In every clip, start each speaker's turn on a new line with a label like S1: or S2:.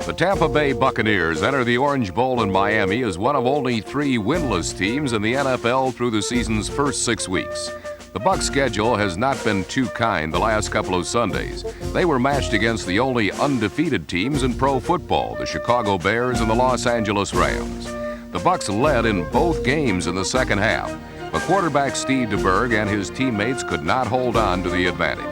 S1: The Tampa Bay Buccaneers enter the Orange Bowl in Miami as one of only 3 winless teams in the NFL through the season's first 6 weeks. The Bucs' schedule has not been too kind the last couple of Sundays. They were matched against the only undefeated teams in pro football, the Chicago Bears and the Los Angeles Rams. The Bucs led in both games in the second half, but quarterback Steve DeBerg and his teammates could not hold on to the advantage.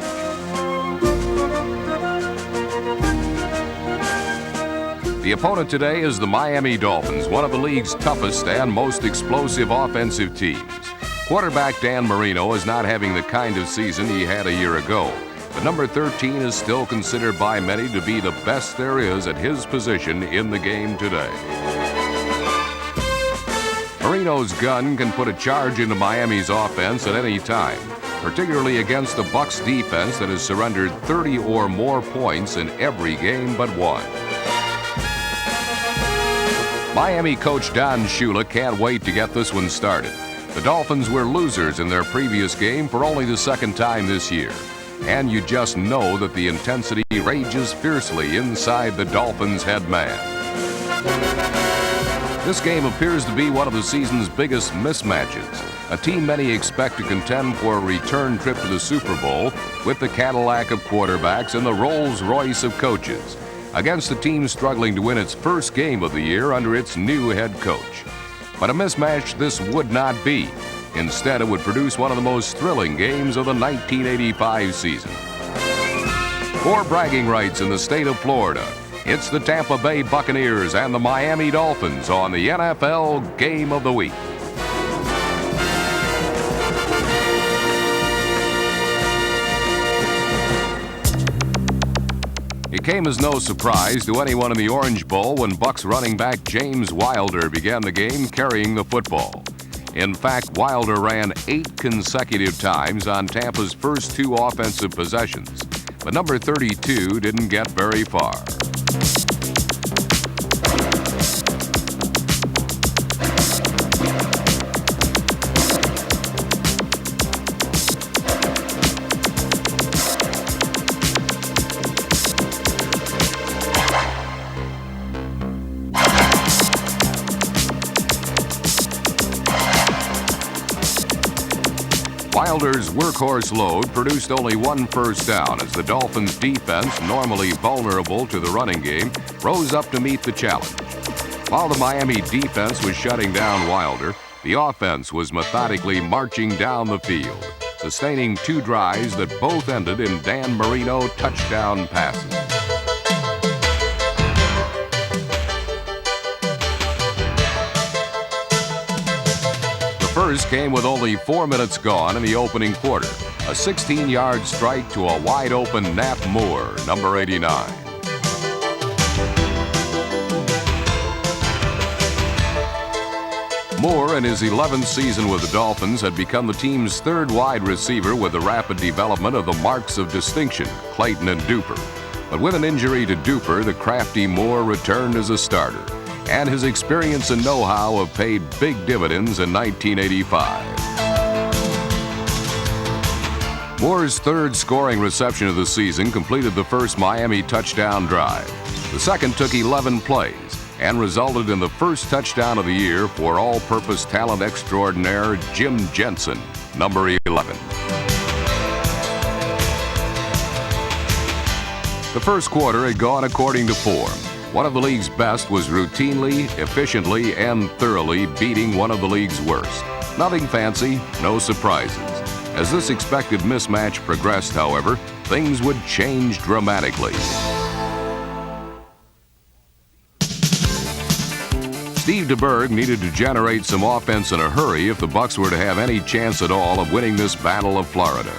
S1: The opponent today is the Miami Dolphins, one of the league's toughest and most explosive offensive teams. Quarterback Dan Marino is not having the kind of season he had a year ago, but number 13 is still considered by many to be the best there is at his position in the game today. Marino's gun can put a charge into Miami's offense at any time, particularly against the Bucs defense that has surrendered 30 or more points in every game but one. Miami coach Don Shula can't wait to get this one started. The Dolphins were losers in their previous game for only the second time this year. And you just know that the intensity rages fiercely inside the Dolphins' head man. This game appears to be one of the season's biggest mismatches. A team many expect to contend for a return trip to the Super Bowl with the Cadillac of quarterbacks and the Rolls-Royce of coaches, against a team struggling to win its first game of the year under its new head coach. But a mismatch this would not be. Instead, it would produce one of the most thrilling games of the 1985 season. For bragging rights in the state of Florida, it's the Tampa Bay Buccaneers and the Miami Dolphins on the NFL Game of the Week. It came as no surprise to anyone in the Orange Bowl when Bucs running back James Wilder began the game carrying the football. In fact, Wilder ran 8 consecutive times on Tampa's first 2 offensive possessions, but number 32 didn't get very far. Wilder's workhorse load produced only 1 first down as the Dolphins' defense, normally vulnerable to the running game, rose up to meet the challenge. While the Miami defense was shutting down Wilder, the offense was methodically marching down the field, sustaining 2 drives that both ended in Dan Marino touchdown passes. First came with only 4 minutes gone in the opening quarter. A 16-yard strike to a wide-open Nat Moore, number 89. Moore, in his 11th season with the Dolphins, had become the team's 3rd wide receiver with the rapid development of the marks of distinction, Clayton and Duper. But with an injury to Duper, the crafty Moore returned as a starter, and his experience and know-how have paid big dividends in 1985. Moore's 3rd scoring reception of the season completed the first Miami touchdown drive. The second took 11 plays and resulted in the first touchdown of the year for all-purpose talent extraordinaire Jim Jensen, number 11. The first quarter had gone according to form. One of the league's best was routinely, efficiently, and thoroughly beating one of the league's worst. Nothing fancy, no surprises. As this expected mismatch progressed, however, things would change dramatically. Steve DeBerg needed to generate some offense in a hurry if the Bucs were to have any chance at all of winning this Battle of Florida.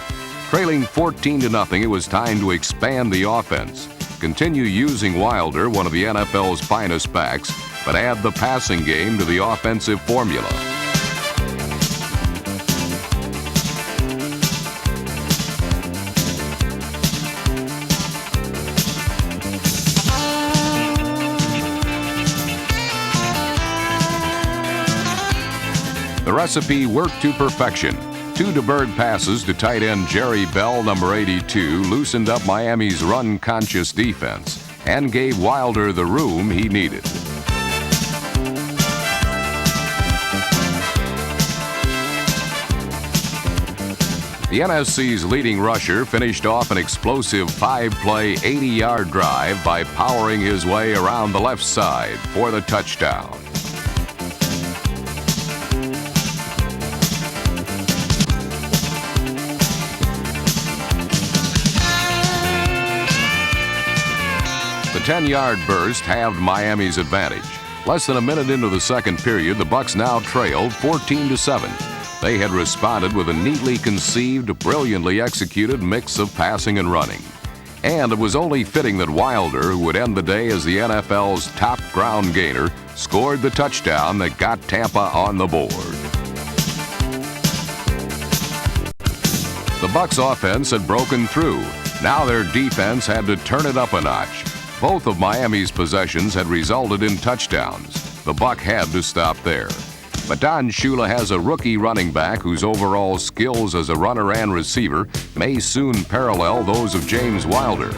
S1: Trailing 14-0, it was time to expand the offense. Continue using Wilder, one of the NFL's finest backs, but add the passing game to the offensive formula. The recipe worked to perfection. 2 DeBerg passes to tight end Jerry Bell, number 82, loosened up Miami's run-conscious defense, and gave Wilder the room he needed. The NSC's leading rusher finished off an explosive 5-play, 80-yard drive by powering his way around the left side for the touchdown. The 10-yard burst halved Miami's advantage. Less than a minute into the second period, the Bucs now trailed 14-7. They had responded with a neatly conceived, brilliantly executed mix of passing and running. And it was only fitting that Wilder, who would end the day as the NFL's top ground gainer, scored the touchdown that got Tampa on the board. The Bucs offense had broken through. Now their defense had to turn it up a notch. Both of Miami's possessions had resulted in touchdowns. The Buc had to stop there. But Don Shula has a rookie running back whose overall skills as a runner and receiver may soon parallel those of James Wilder.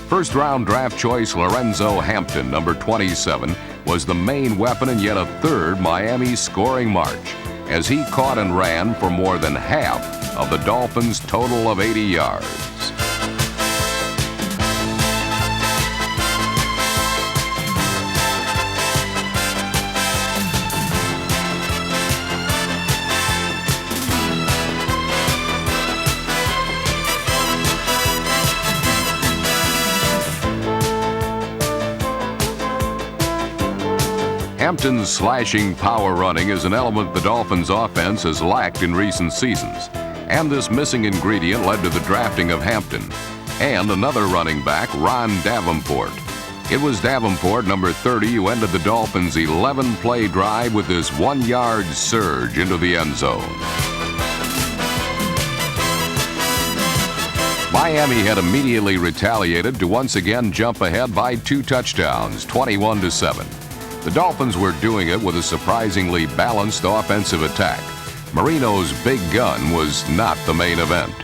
S1: First-round draft choice Lorenzo Hampton, number 27, was the main weapon in yet a third Miami scoring march, as he caught and ran for more than half of the Dolphins' total of 80 yards. Hampton's slashing power running is an element the Dolphins' offense has lacked in recent seasons, and this missing ingredient led to the drafting of Hampton and another running back, Ron Davenport. It was Davenport, number 30, who ended the Dolphins' 11-play drive with this 1-yard surge into the end zone. Miami had immediately retaliated to once again jump ahead by 2 touchdowns, 21-7. The Dolphins were doing it with a surprisingly balanced offensive attack. Marino's big gun was not the main event.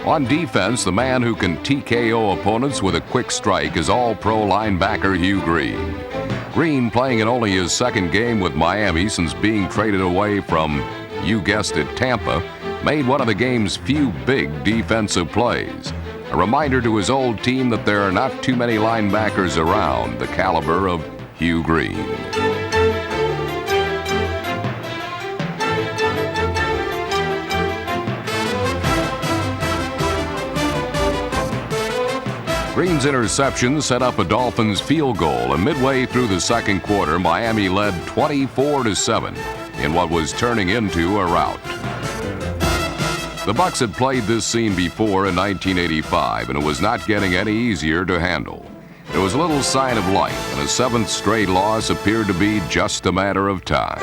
S1: On defense, the man who can TKO opponents with a quick strike is All-Pro linebacker Hugh Green. Green, playing in only his second game with Miami since being traded away from, you guessed it, Tampa, made one of the game's few big defensive plays. A reminder to his old team that there are not too many linebackers around the caliber of Hugh Green. Green's interception set up a Dolphins field goal, and midway through the second quarter, Miami led 24-7 in what was turning into a rout. The Bucs had played this scene before in 1985, and it was not getting any easier to handle. There was little sign of life, and a 7th straight loss appeared to be just a matter of time.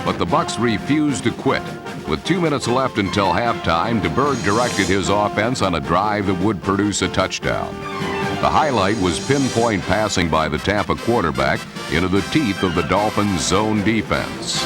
S1: But the Bucs refused to quit. With 2 minutes left until halftime, DeBerg directed his offense on a drive that would produce a touchdown. The highlight was pinpoint passing by the Tampa quarterback into the teeth of the Dolphins' zone defense.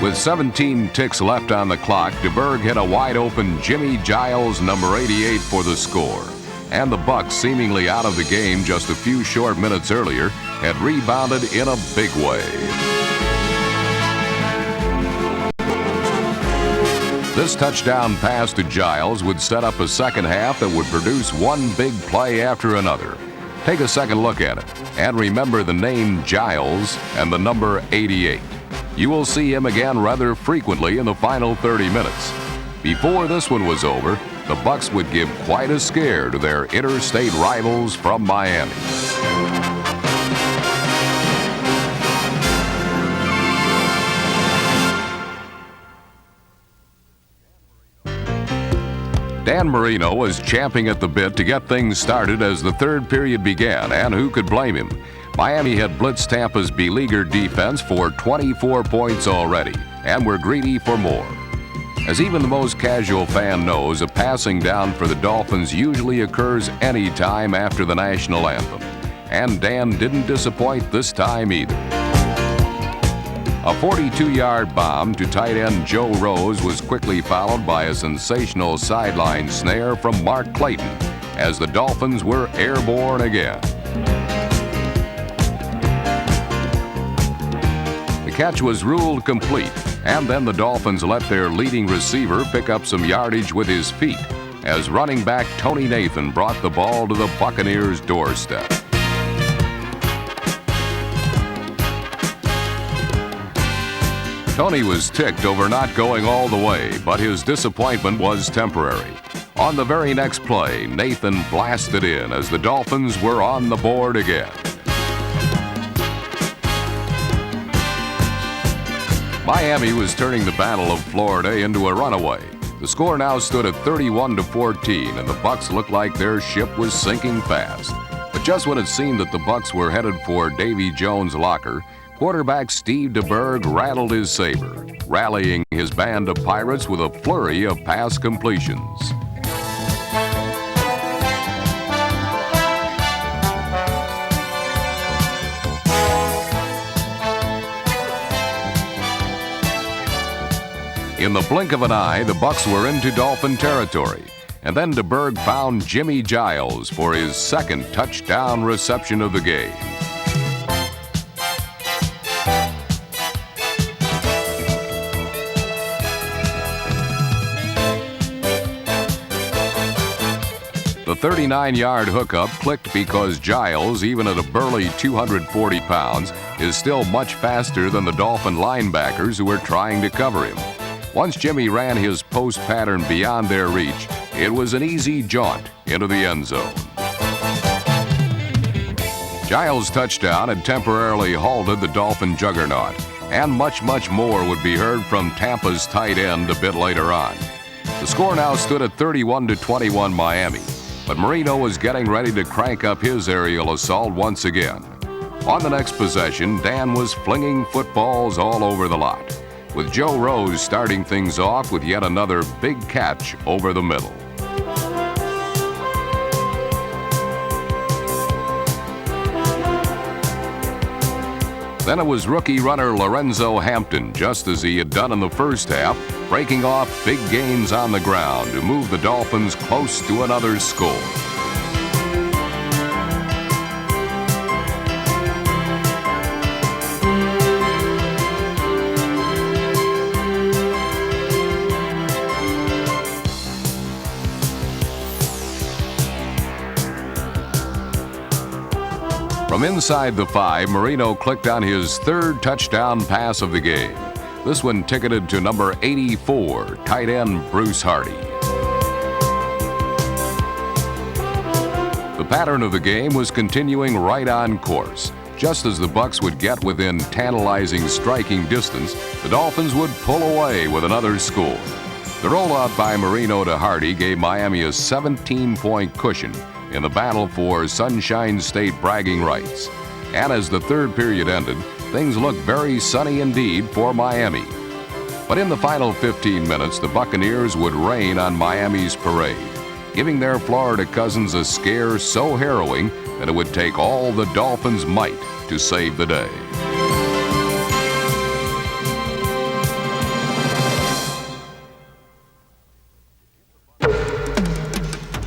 S1: With 17 ticks left on the clock, DeBerg hit a wide-open Jimmy Giles, number 88, for the score. And the Bucs, seemingly out of the game just a few short minutes earlier, had rebounded in a big way. This touchdown pass to Giles would set up a second half that would produce one big play after another. Take a second look at it, and remember the name Giles and the number 88. You will see him again rather frequently in the final 30 minutes. Before this one was over, the Bucs would give quite a scare to their interstate rivals from Miami. Dan Marino was champing at the bit to get things started as the third period began, and who could blame him? Miami had blitzed Tampa's beleaguered defense for 24 points already and were greedy for more. As even the most casual fan knows, a passing down for the Dolphins usually occurs any time after the national anthem. And Dan didn't disappoint this time either. A 42-yard bomb to tight end Joe Rose was quickly followed by a sensational sideline snare from Mark Clayton as the Dolphins were airborne again. The catch was ruled complete, and then the Dolphins let their leading receiver pick up some yardage with his feet as running back Tony Nathan brought the ball to the Buccaneers' doorstep. Tony was ticked over not going all the way, but his disappointment was temporary. On the very next play, Nathan blasted in as the Dolphins were on the board again. Miami was turning the Battle of Florida into a runaway. The score now stood at 31-14, and the Bucs looked like their ship was sinking fast. But just when it seemed that the Bucs were headed for Davy Jones' locker, quarterback Steve DeBerg rattled his saber, rallying his band of Pirates with a flurry of pass completions. In the blink of an eye, the Bucs were into Dolphin territory, and then DeBerg found Jimmy Giles for his second touchdown reception of the game. The 39-yard hookup clicked because Giles, even at a burly 240 pounds, is still much faster than the Dolphin linebackers who were trying to cover him. Once Jimmy ran his post pattern beyond their reach, it was an easy jaunt into the end zone. Giles' touchdown had temporarily halted the Dolphin juggernaut, and much more would be heard from Tampa's tight end a bit later on. The score now stood at 31-21 Miami, but Marino was getting ready to crank up his aerial assault once again. On the next possession, Dan was flinging footballs all over the lot, with Joe Rose starting things off with yet another big catch over the middle. Then it was rookie runner Lorenzo Hampton, just as he had done in the first half, breaking off big gains on the ground to move the Dolphins close to another score. From inside the 5, Marino clicked on his third touchdown pass of the game. This one ticketed to number 84, tight end Bruce Hardy. The pattern of the game was continuing right on course. Just as the Bucs would get within tantalizing striking distance, the Dolphins would pull away with another score. The rollout by Marino to Hardy gave Miami a 17-point cushion in the battle for Sunshine State bragging rights. And as the third period ended, things looked very sunny indeed for Miami. But in the final 15 minutes, the Buccaneers would rain on Miami's parade, giving their Florida cousins a scare so harrowing that it would take all the Dolphins' might to save the day.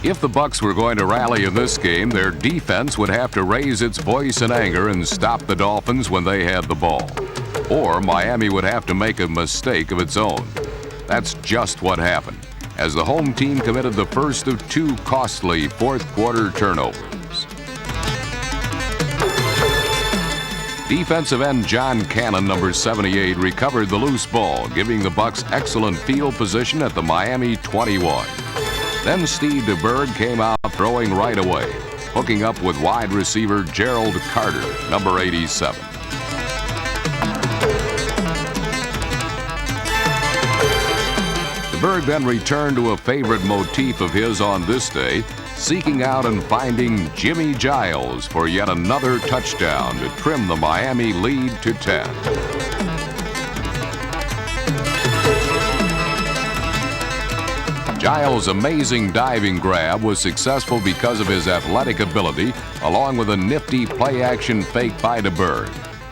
S1: If the Bucs were going to rally in this game, their defense would have to raise its voice in anger and stop the Dolphins when they had the ball. Or Miami would have to make a mistake of its own. That's just what happened, as the home team committed the first of two costly fourth-quarter turnovers. Defensive end John Cannon, number 78, recovered the loose ball, giving the Bucs excellent field position at the Miami 21. Then Steve DeBerg came out throwing right away, hooking up with wide receiver Gerald Carter, number 87. DeBerg then returned to a favorite motif of his on this day, seeking out and finding Jimmy Giles for yet another touchdown to trim the Miami lead to 10. Giles' amazing diving grab was successful because of his athletic ability, along with a nifty play-action fake by DeBerg.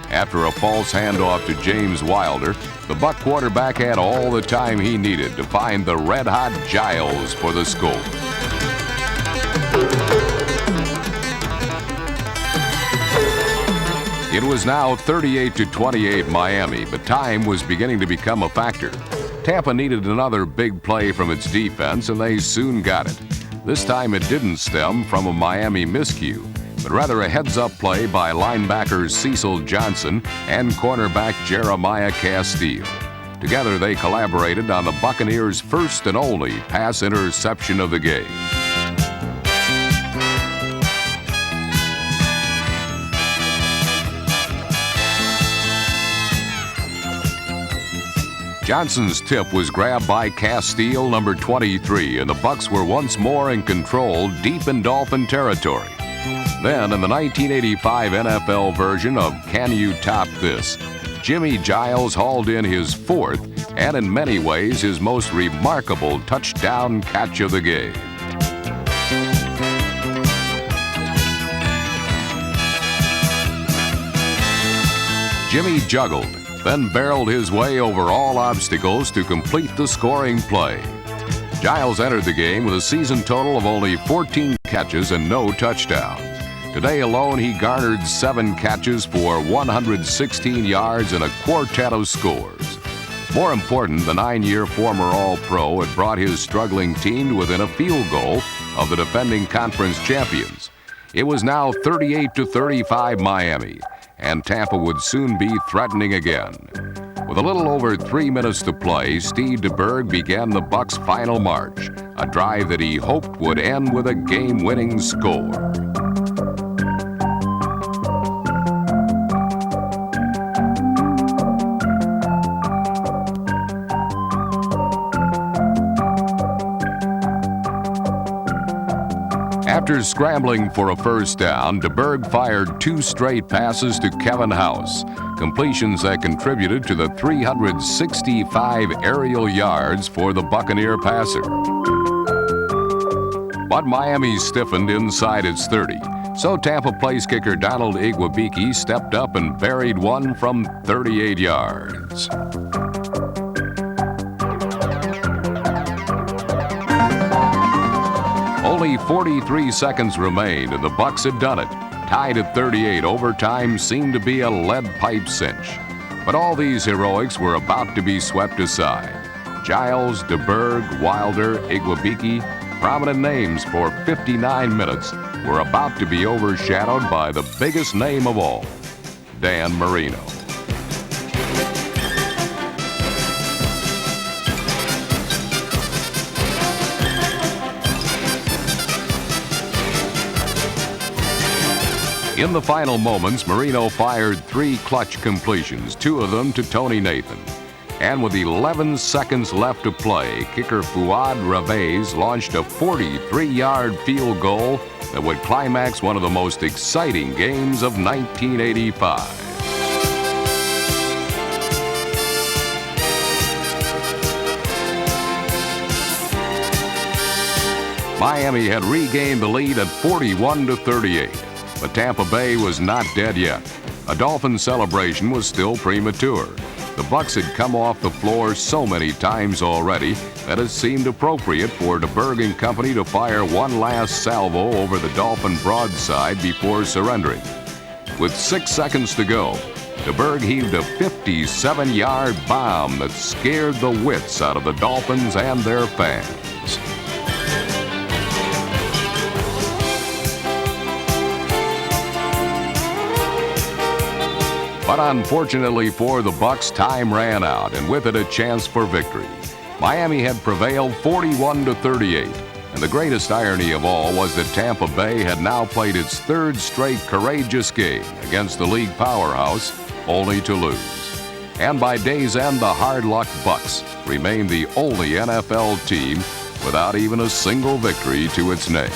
S1: After a false handoff to James Wilder, the Buck quarterback had all the time he needed to find the red-hot Giles for the score. It was now 38-28 Miami, but time was beginning to become a factor. Tampa needed another big play from its defense, and they soon got it. This time it didn't stem from a Miami miscue, but rather a heads-up play by linebackers Cecil Johnson and cornerback Jeremiah Castile. Together they collaborated on the Buccaneers' first and only pass interception of the game. Johnson's tip was grabbed by Castile, number 23, and the Bucs were once more in control deep in Dolphin territory. Then, in the 1985 NFL version of Can You Top This?, Jimmy Giles hauled in his fourth and in many ways his most remarkable touchdown catch of the game. Jimmy juggled, then barreled his way over all obstacles to complete the scoring play. Giles entered the game with a season total of only 14 catches and no touchdowns. Today alone, he garnered 7 catches for 116 yards and a quartet of scores. More important, the 9-year former All-Pro had brought his struggling team to within a field goal of the defending conference champions. It was now 38-35 Miami, and Tampa would soon be threatening again. With a little over 3 minutes to play, Steve DeBerg began the Bucs' final march, a drive that he hoped would end with a game-winning score. After scrambling for a first down, DeBerg fired 2 straight passes to Kevin House, completions that contributed to the 365 aerial yards for the Buccaneer passer. But Miami stiffened inside its 30, so Tampa place kicker Donald Igwebike stepped up and buried one from 38 yards. Only 43 seconds remained, and the Bucs had done it. Tied at 38, overtime seemed to be a lead pipe cinch. But all these heroics were about to be swept aside. Giles, DeBerg, Wilder, Igwebike, prominent names for 59 minutes, were about to be overshadowed by the biggest name of all, Dan Marino. In the final moments, Marino fired 3 clutch completions, 2 of them to Tony Nathan. And with 11 seconds left to play, kicker Fuad Ravez launched a 43-yard field goal that would climax one of the most exciting games of 1985. Miami had regained the lead at 41-38. But Tampa Bay was not dead yet. A Dolphin celebration was still premature. The Bucs had come off the floor so many times already that it seemed appropriate for DeBerg and company to fire one last salvo over the Dolphin broadside before surrendering. With 6 seconds to go, DeBerg heaved a 57-yard bomb that scared the wits out of the Dolphins and their fans. But unfortunately for the Bucs, time ran out, and with it a chance for victory. Miami had prevailed 41-38, and the greatest irony of all was that Tampa Bay had now played its 3rd straight courageous game against the league powerhouse, only to lose. And by day's end, the hard-luck Bucs remained the only NFL team without even a single victory to its name.